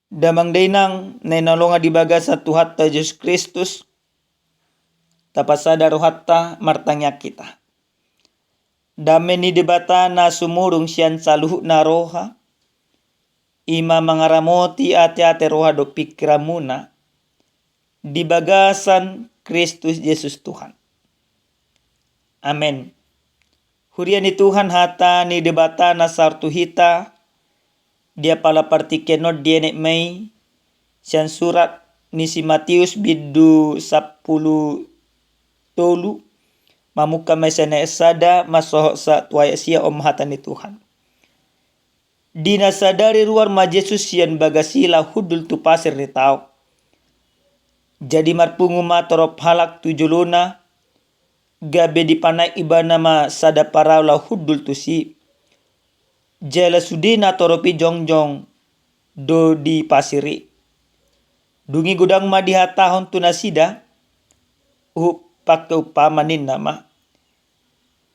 Damang dainang nainalonga di baga sa Tuhatta Yesus Kristus tapasada rohatta martanya kita. Dame ni debata na sumurung siyan sa luhu na roha. Ima mangaramoti ate-ate roha do pikiramuna. Di bagasan Kristus Yesus Tuhan. Amen. Hurian ni Tuhan hata ni debata na sartuhita. Dia pala partikenot dienek may siyan surat ni si Matius bidu 10 tolu mamuka may sana esada masoho sa tuaya siya omhatan ni Tuhan. Dinasadari ruar ma Jesus siyan bagasila hudul tu pasir ni tao. Jadi marpungu matorop halak tujuluna gabe di panay iba nama sada parawla hudul tu si. Jala sudina toropi jongjong do di pasiri. Dungi gudang ma dihatahon tu nasida. Pakai upamanin nama.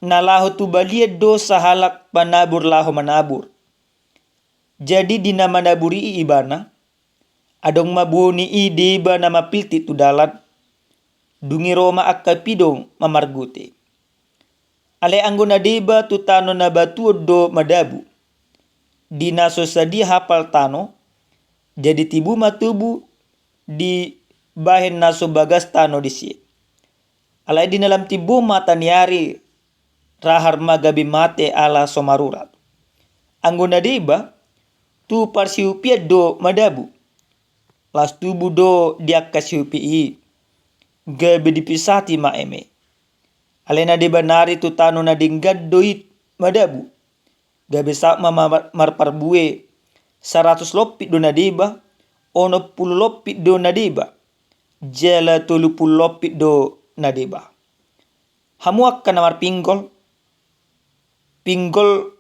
Nalaho tu baliad do sahalak panabur laho manabur. Jadi dina manaburi ibana. Adong mabuni di iba na mapilti tu dalan. Dungi Roma akapidong mamargute. Ale anggo na diba tu tano na batu do madabu. Dinaso sadi hapal tano. Jadi tibu matubu di bahen naso bagas tano di siya. Alay di nalam tibu matanyari rahar magabi mate ala somarurat. Anggo na diba tu parsiupia do madabu. Las tubu do diak kasiupi gabi dipisati maeme. Alay na diba nari tu tano na dinggad doit madabu. Gabi sa marparbue 100 lopit do na diba. Ono 10 lopit do na diba. Jela 30 lopit do na diba. Hamuak ka na marpinggol. Pinggol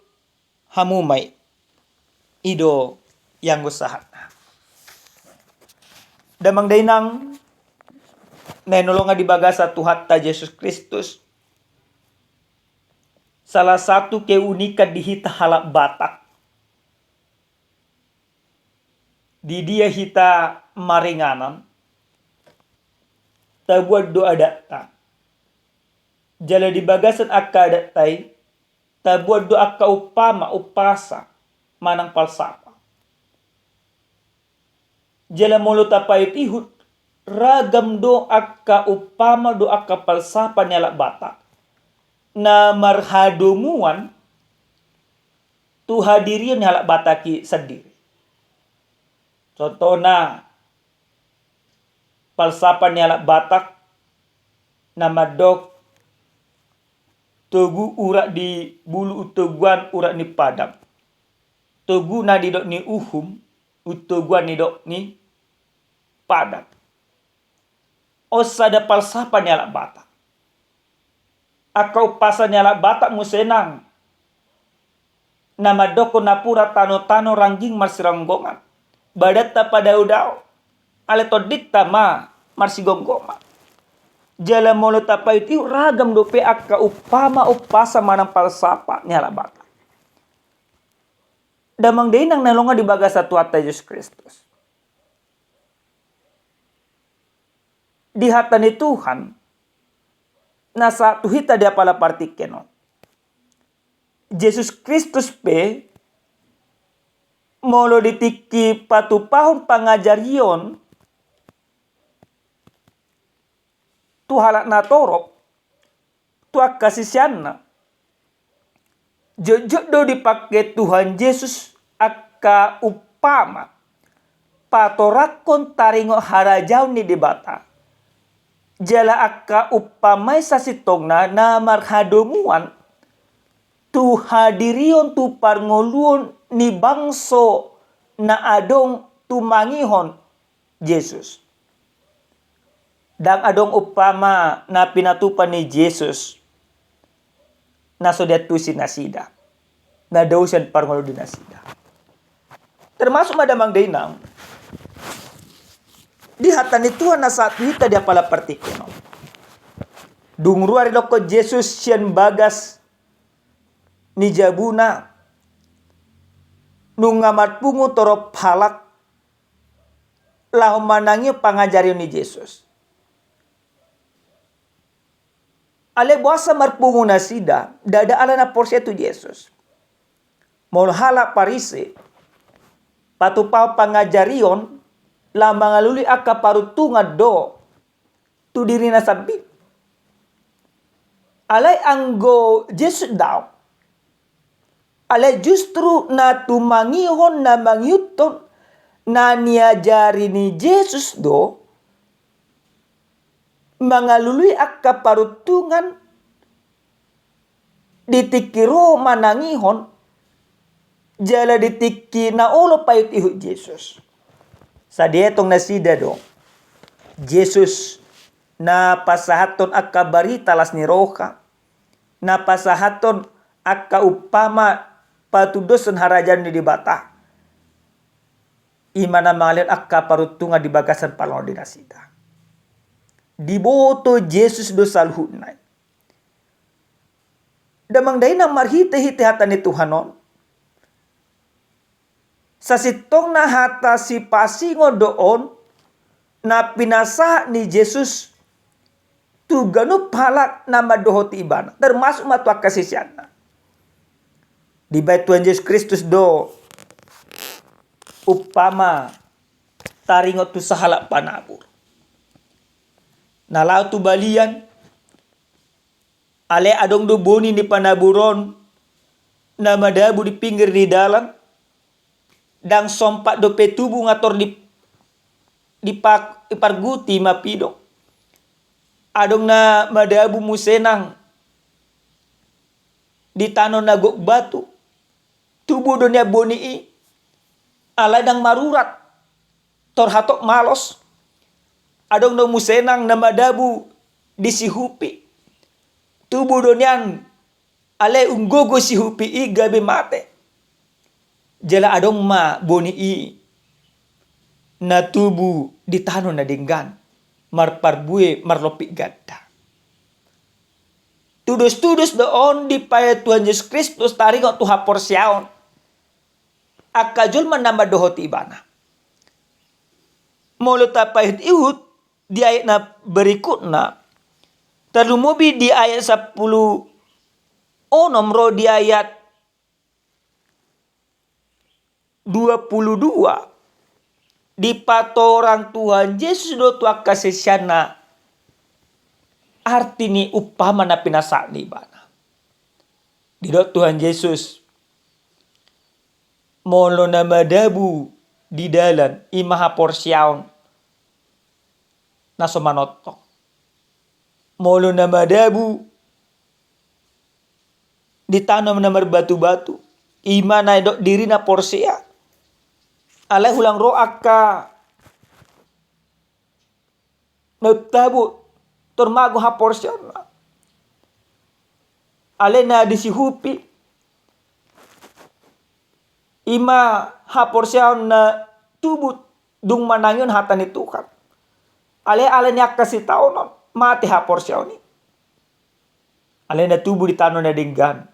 hamumay. Ido yang usaha. Damang dainang nainulunga di baga sa Tuhatta Yesus Kristus. Salah satu keunikan di hita halak Batak. Di dia hita maringanan. Tabuat doa data. Jala di bagasan akka datai. Tabuat doa akka upama upasa. Manang palsapa. Jala mulut tapai tihut. Ragam do akka upama do akka palsapa nyalak Batak. Na marhadumuan tu hadirian halak Bataki sendiri. Contohnya palsapan halak Batak nama dok tugu urak di bulu utuguan urak ni Padang. Tugu na di dok ni Uhum utuguan ni dok ni Padang. Osada palsapan halak Batak. Akau pasan nyala Batak musenang. Nama doko napura tano-tano rangging marsiranggongan. Badata pada udao. Ale todikta ma marsigonggongan. Jala molo tapai tiu ragam dope akka upama upasa manang palsapa nyala Batak. Damang dainang nalonga di baga sa Tuhatta Yesus Kristus. Di hata ni Tuhan. Nasa tuhita dia pala partikeno. Yesus Kristus pe molo ditiki patupahon pangajarion tu halak na torop tu akasisyanna. Jejak do dipake Tuhan Yesus akka upama patorakon taringo harajau ni debata. Jala akka upamay sa sitongna na marhadomuan tu hadirion tu parngoluon ni bangso na adong tumangihon Jesus. Dang adong upama na pinatupan ni Jesus na sodetu sinasida. Na daw siya parngolo dinasida. Termasuk madamang dainang di hata ni Tuhan na saat hita dia pala partikeno. Dungruari loko Jesus siyan bagas ni jabuna nung ngamat pungu torop halak lahu manangyo pangajarion ni Jesus. Ale buasa marpungo na sida, dadaala na porsiya tu Jesus. Molhala parise, patupaw pangajarion, la mangaluli akka parutunga do, tu diri na sabit. Alay anggo Jesus daw, alay justru na tumangihon na mangyuton, na niajari ni Jesus do, mangalului akka parutungan, ditikiro manangihon, jala ditiki na ulo payut ihut Jesus. Sa dietong nasida do, Jesus na pasahaton akka barita las ni roka, na pasahaton akka upama patudoson harajan ni dibata. Imana mangalin akka parutungan di bagasan palong di nasida. Diboto Jesus do salhunay. Damang day na marhite-hite hata ni Tuhanon. Sa sitong na hata si pasingo doon na pinasa ni Jesus tu ganup halak na madohoti ibana. Termasuk matuak kasisian na. Di bait Tuhan Yesus Kristus do upama taringot tu sahalak panabur. Nalau tu balian, ale adong do boni ni panaburon, na madabu di pinggir di dalam, dang sompak do petubu ngator di parguti mapidong. Adong na madabu musenang, di tanon na gok batu, tubuh do niya boni i, alay dang marurat, torhatok malos, adong no musenang na madabu disihupi. Tubuh do niyan ale unggogo sihupi i gabi mate. Jala adong ma boni i na tubuh ditano na dinggan. Marparbue marlopik gadda. Tudus-tudus doon di paya Tuhan Yesus Kristus taringot tu hapor siaon. Akajul manamba dohot ibana. Molo tapahit ihut di ayat na berikutna. Terlumubi di ayat 10 nomro di ayat 22. Di patorang Tuhan Yesus do tua kasesiana. Artini upama na pinasak ni bana. Di do Tuhan Yesus. Molo na madabu di dalan imaha porsyaon na sumanotong. Molo na madabu ditanam na berbatu-batu. Ima na do diri na porsya. Alay hulang roak ka nagtabu turmago ha porsya na. Alay na disihupi. Ima ha porsya na tubut dung manangyon hata ni Tuhan. Alay niya kasi tao no. Mati ha porsya ni. Alay na tubuh di tanong na dinggan.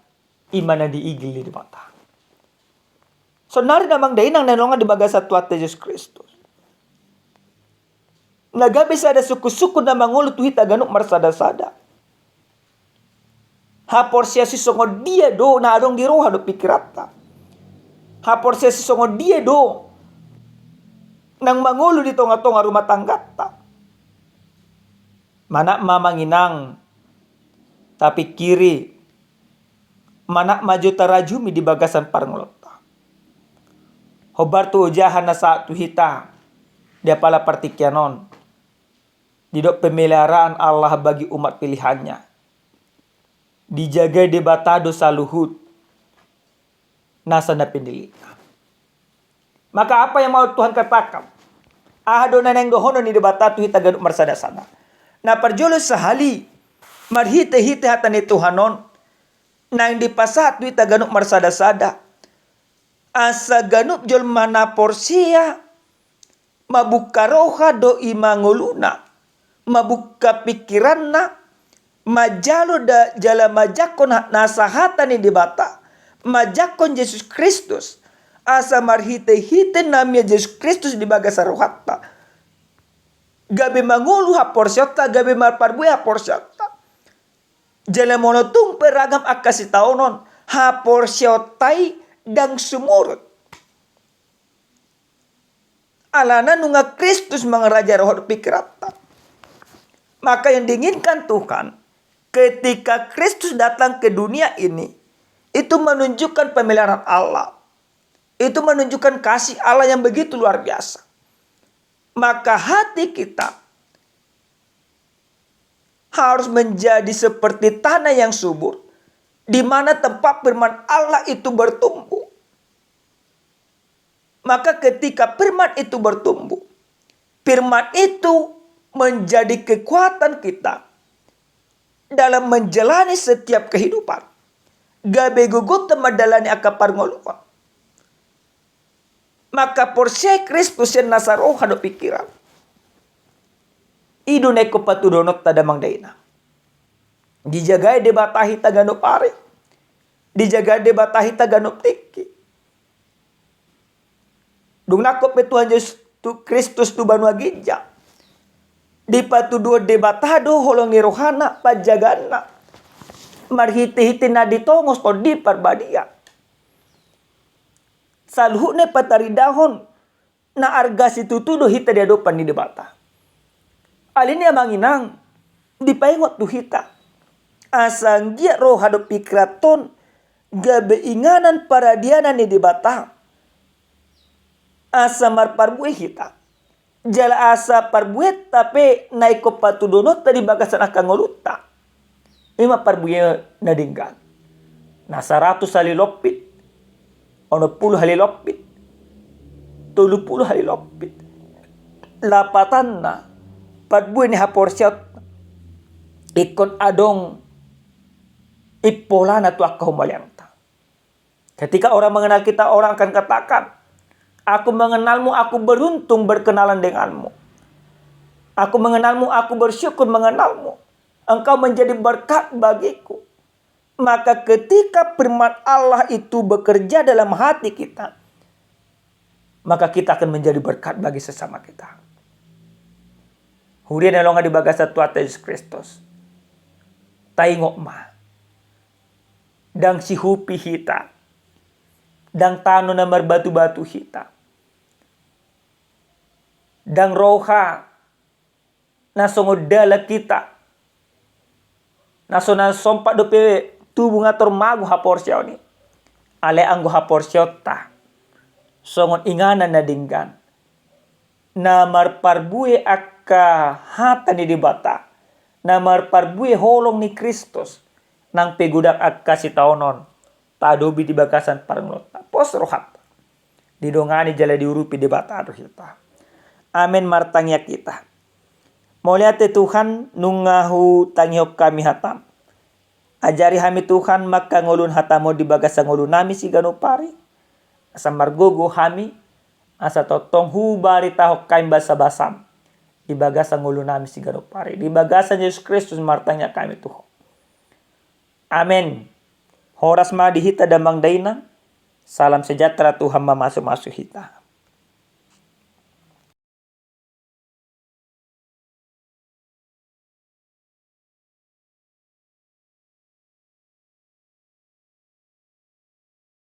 Ima na diigil di mata. So nari namang dainang nanonga di baga sa tuat Yesus Kristus. Nagabi sada suku-suku na mangulo tuhita ganuk marsada-sada. Ha porsya si songo dia do na adong di roha do pikirata. Ha porsya si songo dia do nang mangulo di tonga-tonga rumah tanggata. Manak mamanginang tapi kiri manak maju tarajumi di bagasan parngolota. Hobar tu ujahan na saat tuhita dia pala partikyanon. Didok pemeliharaan Allah bagi umat pilihannya. Dijaga di batado sa luhut. Nasa na pinilita. Maka apa yang mau Tuhan katakan? Ahado na nang dohono ni di batado hita ganuk marsada-sada. Na parjolo sahali marhite-hite hatan ni Tuhanon. Nang dipasat hita ganuk marsada-sada. Asa ganuk jol mana porsia. Mabuka roha do imanguluna. Mabuka pikiran na. Majalo da jala majakon nasahatan ni dibata. Majakon Yesus Kristus. Asa marhite-hite namanya Yesus Kristus di baga sarohatta. Gabe mangulu haporsyota, gabe marparbue haporsyota. Jala monotung peragam akasi taonon haporsyotai dang sumurut. Alana nunga Kristus mangeraja roh pikirata. Maka yang diinginkan Tuhan ketika Kristus datang ke dunia ini, itu menunjukkan pemeliharaan Allah. Itu menunjukkan kasih Allah yang begitu luar biasa. Maka hati kita harus menjadi seperti tanah yang subur, di mana tempat firman Allah itu bertumbuh. Maka ketika firman itu bertumbuh, firman itu menjadi kekuatan kita dalam menjalani setiap kehidupan. Gabe gugut temadalani akapar ngoluan. Maka porsi Kristus yang nasaroh hado pikiran. Idu neko patudonot tada mangdaina. Dijagai debatahi taganop are. Dijagai debatahi taganop tiki. Dung nakop Tuhan Yesus tu Kristus tu banua ginja. Di patuduo debatado holong ni rohana pajagana. Marhiti-hiti na ditongos to di parbadia. Salhune pataridahon na arga situtudo hita di adopan ni debata. Alini amanginang dipaingot tu hita. Asang gia roh hado pikraton gabe inganan paradiana ni debata. Asa marparbue hita. Jala asa parbuet tapi naiko patudonot tadi bagasan akan ngoluta. Ima parbuye nadinggan. Na 100 hali lopit. Ono 10 hali lopit. 30 hali lopit. Lapatan na. Parbuye ni haporsyot. Ikon adong ipola na tu akahumalyanta. Ketika orang mengenal kita, orang akan katakan, aku mengenalmu, aku beruntung berkenalan denganmu. Aku mengenalmu, aku bersyukur mengenalmu. Engkau menjadi berkat bagiku. Maka ketika firman Allah itu bekerja dalam hati kita, maka kita akan menjadi berkat bagi sesama kita. Hurian elonga di bagasa tuata Yesus Kristus. Taingok ma. Dang sihupi hita. Dang tano na marbatu-batu hita. Dang roha na songodala kita. Naso na sompak dope tubuh ngator magu haporsyaw ni. Ale anggo haporsyaw ta. Songon ingana na dinggan. Na marparbue akka hata ni dibata. Na marparbue holong ni Kristus. Nang pegudak akka si taonon. Tadobi di bakasan parnglota. Pos rohat. Didongani jala diurupi dibata kita. Amin martangya kita. Moliate Tuhan nungahu tangyok kami hatam. Ajari kami Tuhan maka ngulun hatamo di bagasa ngulun nami si ganupari. Asa margogo kami. Asa totong hubari tahok kami basa-basam. Di bagasa ngulun nami si ganupari. Di bagasa Yesus Kristus martangya kami Tuhan. Amin. Horas ma dihita damang daina. Salam sejahtera Tuhan mamasuk-masuk hita.